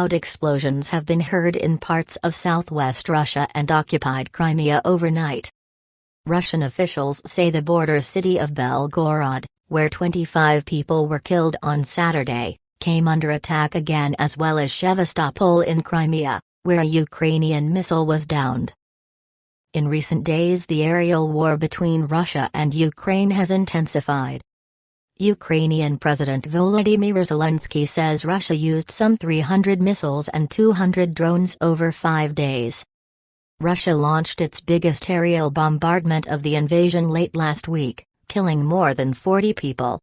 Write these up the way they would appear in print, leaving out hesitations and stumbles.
loud explosions have been heard in parts of southwest Russia and occupied Crimea overnight. Russian officials say the border city of Belgorod, where 25 people were killed on Saturday, came under attack again, as well as Sevastopol in Crimea, where a Ukrainian missile was downed. In recent days, the aerial war between Russia and Ukraine has intensified. Ukrainian President Volodymyr Zelensky says Russia used some 300 missiles and 200 drones over 5 days. Russia launched its biggest aerial bombardment of the invasion late last week, killing more than 40 people.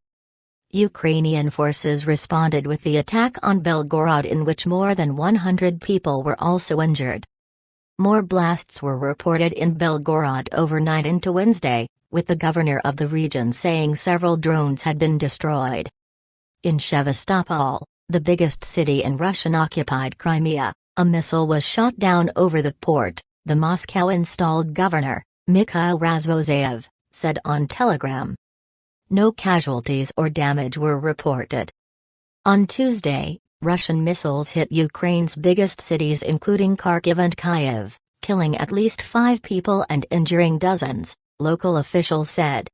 Ukrainian forces responded with the attack on Belgorod, in which more than 100 people were also injured. More blasts were reported in Belgorod overnight into Wednesday, with the governor of the region saying several drones had been destroyed. In Sevastopol, the biggest city in Russian-occupied Crimea, a missile was shot down over the port, the Moscow-installed governor, Mikhail Razvozayev, said on Telegram. No casualties or damage were reported. On Tuesday, Russian missiles hit Ukraine's biggest cities including Kharkiv and Kyiv, killing at least 5 people and injuring dozens, local officials said.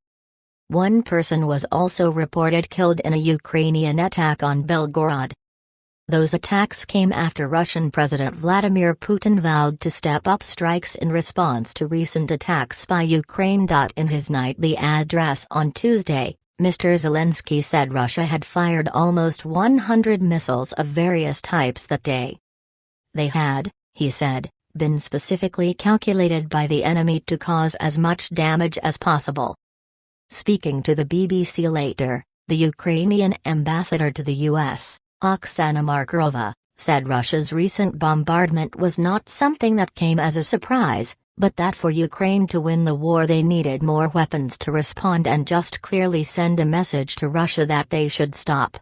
One person was also reported killed in a Ukrainian attack on Belgorod. Those attacks came after Russian President Vladimir Putin vowed to step up strikes in response to recent attacks by Ukraine. In his nightly address on Tuesday, Mr. Zelensky said Russia had fired almost 100 missiles of various types that day. They had, he said, been specifically calculated by the enemy to cause as much damage as possible. Speaking to the BBC later, the Ukrainian ambassador to the U.S., Oksana Markarova, said Russia's recent bombardment was not something that came as a surprise, but that for Ukraine to win the war they needed more weapons to respond and just clearly send a message to Russia that they should stop.